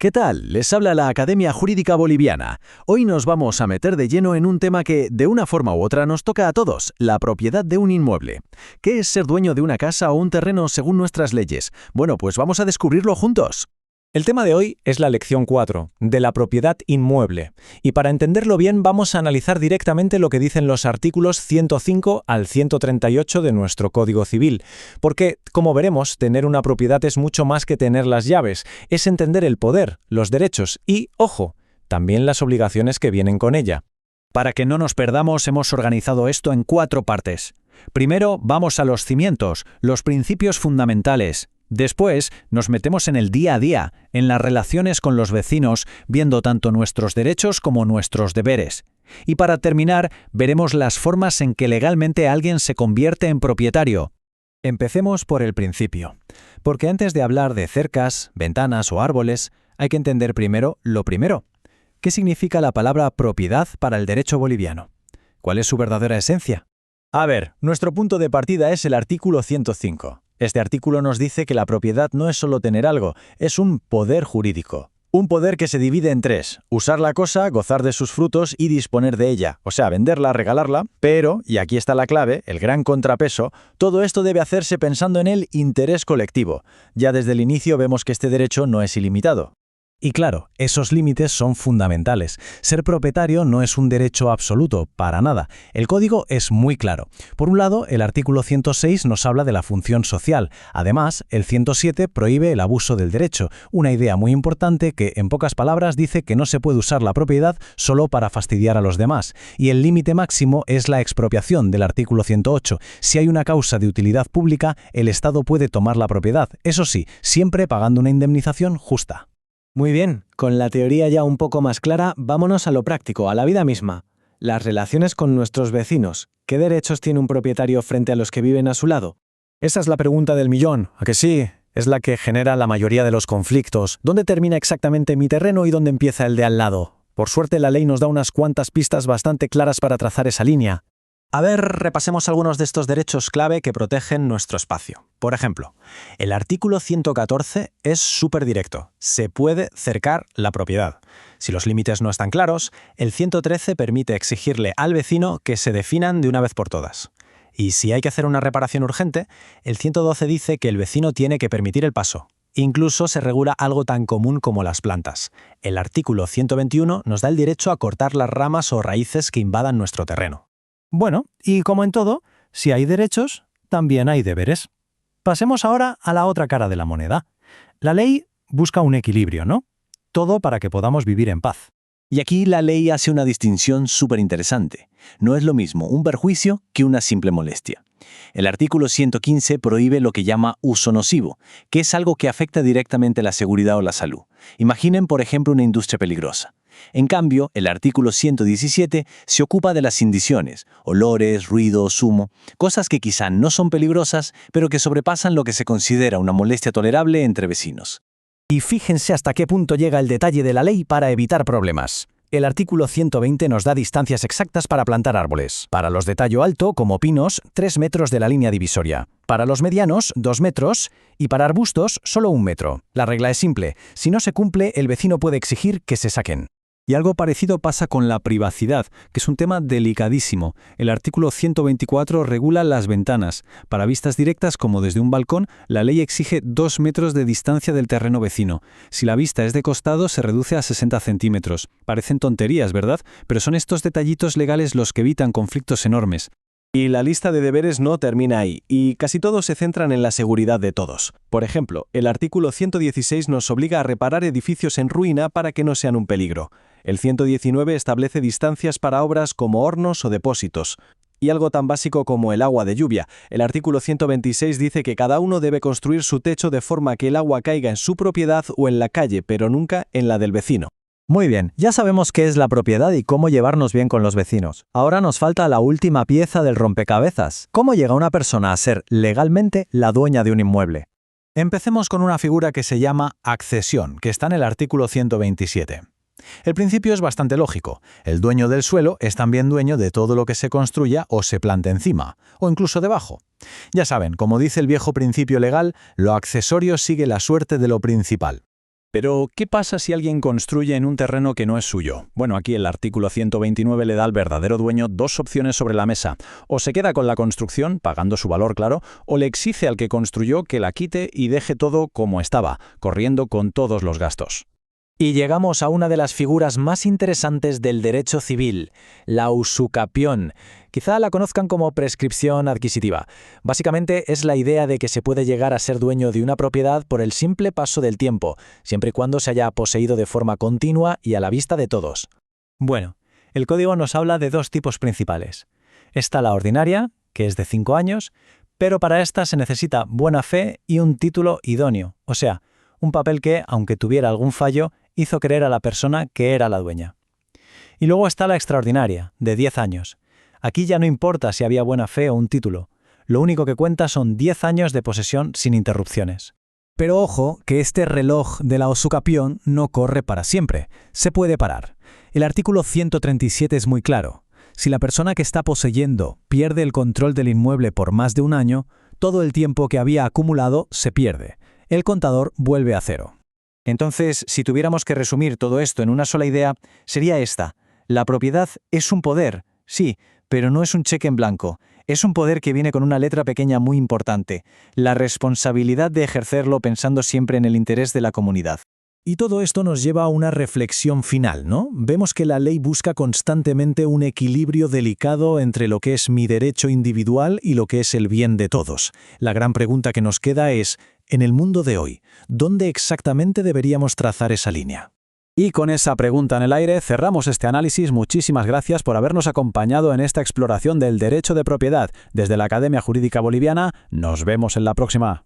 ¿Qué tal? Les habla la Academia Jurídica Boliviana. Hoy nos vamos a meter de lleno en un tema que, de una forma u otra, nos toca a todos, la propiedad de un inmueble. ¿Qué es ser dueño de una casa o un terreno según nuestras leyes? Bueno, pues vamos a descubrirlo juntos. El tema de hoy es la lección 4, de la propiedad inmueble. Y para entenderlo bien vamos a analizar directamente lo que dicen los artículos 105 al 138 de nuestro Código Civil. Porque, como veremos, tener una propiedad es mucho más que tener las llaves. Es entender el poder, los derechos y, ojo, también las obligaciones que vienen con ella. Para que no nos perdamos, hemos organizado esto en 4 partes. Primero, vamos a los cimientos, los principios fundamentales. Después, nos metemos en el día a día, en las relaciones con los vecinos, viendo tanto nuestros derechos como nuestros deberes. Y para terminar, veremos las formas en que legalmente alguien se convierte en propietario. Empecemos por el principio, porque antes de hablar de cercas, ventanas o árboles, hay que entender primero lo primero. ¿Qué significa la palabra propiedad para el derecho boliviano? ¿Cuál es su verdadera esencia? A ver, nuestro punto de partida es el artículo 105. Este artículo nos dice que la propiedad no es solo tener algo, es un poder jurídico. Un poder que se divide en 3, usar la cosa, gozar de sus frutos y disponer de ella, o sea, venderla, regalarla, pero, y aquí está la clave, el gran contrapeso, todo esto debe hacerse pensando en el interés colectivo. Ya desde el inicio vemos que este derecho no es ilimitado. Y claro, esos límites son fundamentales. Ser propietario no es un derecho absoluto, para nada. El código es muy claro. Por un lado, el artículo 106 nos habla de la función social. Además, el 107 prohíbe el abuso del derecho, una idea muy importante que, en pocas palabras, dice que no se puede usar la propiedad solo para fastidiar a los demás. Y el límite máximo es la expropiación del artículo 108. Si hay una causa de utilidad pública, el Estado puede tomar la propiedad, eso sí, siempre pagando una indemnización justa. Muy bien, con la teoría ya un poco más clara, vámonos a lo práctico, a la vida misma. Las relaciones con nuestros vecinos. ¿Qué derechos tiene un propietario frente a los que viven a su lado? Esa es la pregunta del millón, ¿a que sí? Es la que genera la mayoría de los conflictos. ¿Dónde termina exactamente mi terreno y dónde empieza el de al lado? Por suerte la ley nos da unas cuantas pistas bastante claras para trazar esa línea. A ver, repasemos algunos de estos derechos clave que protegen nuestro espacio. Por ejemplo, el artículo 114 es súper directo. Se puede cercar la propiedad. Si los límites no están claros, el 113 permite exigirle al vecino que se definan de una vez por todas. Y si hay que hacer una reparación urgente, el 112 dice que el vecino tiene que permitir el paso. Incluso se regula algo tan común como las plantas. El artículo 121 nos da el derecho a cortar las ramas o raíces que invadan nuestro terreno. Bueno, y como en todo, si hay derechos, también hay deberes. Pasemos ahora a la otra cara de la moneda. La ley busca un equilibrio, ¿no? Todo para que podamos vivir en paz. Y aquí la ley hace una distinción súper interesante. No es lo mismo un perjuicio que una simple molestia. El artículo 115 prohíbe lo que llama uso nocivo, que es algo que afecta directamente la seguridad o la salud. Imaginen, por ejemplo, una industria peligrosa. En cambio, el artículo 117 se ocupa de las indiciones, olores, ruidos, humo, cosas que quizá no son peligrosas, pero que sobrepasan lo que se considera una molestia tolerable entre vecinos. Y fíjense hasta qué punto llega el detalle de la ley para evitar problemas. El artículo 120 nos da distancias exactas para plantar árboles. Para los de tallo alto, como pinos, 3 metros de la línea divisoria. Para los medianos, 2 metros. Y para arbustos, solo 1 metro. La regla es simple. Si no se cumple, el vecino puede exigir que se saquen. Y algo parecido pasa con la privacidad, que es un tema delicadísimo. El artículo 124 regula las ventanas. Para vistas directas, como desde un balcón, la ley exige 2 metros de distancia del terreno vecino. Si la vista es de costado, se reduce a 60 centímetros. Parecen tonterías, ¿verdad? Pero son estos detallitos legales los que evitan conflictos enormes. Y la lista de deberes no termina ahí, y casi todos se centran en la seguridad de todos. Por ejemplo, el artículo 116 nos obliga a reparar edificios en ruina para que no sean un peligro. El 119 establece distancias para obras como hornos o depósitos. Y algo tan básico como el agua de lluvia. El artículo 126 dice que cada uno debe construir su techo de forma que el agua caiga en su propiedad o en la calle, pero nunca en la del vecino. Muy bien, ya sabemos qué es la propiedad y cómo llevarnos bien con los vecinos. Ahora nos falta la última pieza del rompecabezas. ¿Cómo llega una persona a ser legalmente la dueña de un inmueble? Empecemos con una figura que se llama accesión, que está en el artículo 127. El principio es bastante lógico. El dueño del suelo es también dueño de todo lo que se construya o se plante encima, o incluso debajo. Ya saben, como dice el viejo principio legal, lo accesorio sigue la suerte de lo principal. Pero, ¿qué pasa si alguien construye en un terreno que no es suyo? Bueno, aquí el artículo 129 le da al verdadero dueño dos opciones sobre la mesa. O se queda con la construcción, pagando su valor, claro, o le exige al que construyó que la quite y deje todo como estaba, corriendo con todos los gastos. Y llegamos a una de las figuras más interesantes del derecho civil, la usucapión. Quizá la conozcan como prescripción adquisitiva. Básicamente es la idea de que se puede llegar a ser dueño de una propiedad por el simple paso del tiempo, siempre y cuando se haya poseído de forma continua y a la vista de todos. Bueno, el código nos habla de dos tipos principales. Está la ordinaria, que es de 5 años, pero para esta se necesita buena fe y un título idóneo, o sea, un papel que, aunque tuviera algún fallo, hizo creer a la persona que era la dueña. Y luego está la extraordinaria, de 10 años. Aquí ya no importa si había buena fe o un título. Lo único que cuenta son 10 años de posesión sin interrupciones. Pero ojo, que este reloj de la usucapión no corre para siempre. Se puede parar. El artículo 137 es muy claro. Si la persona que está poseyendo pierde el control del inmueble por más de un año, todo el tiempo que había acumulado se pierde. El contador vuelve a cero. Entonces, si tuviéramos que resumir todo esto en una sola idea, sería esta. La propiedad es un poder, sí, pero no es un cheque en blanco. Es un poder que viene con una letra pequeña muy importante, la responsabilidad de ejercerlo pensando siempre en el interés de la comunidad. Y todo esto nos lleva a una reflexión final, ¿no? Vemos que la ley busca constantemente un equilibrio delicado entre lo que es mi derecho individual y lo que es el bien de todos. La gran pregunta que nos queda es, en el mundo de hoy, ¿dónde exactamente deberíamos trazar esa línea? Y con esa pregunta en el aire cerramos este análisis. Muchísimas gracias por habernos acompañado en esta exploración del derecho de propiedad. Desde la Academia Jurídica Boliviana, nos vemos en la próxima.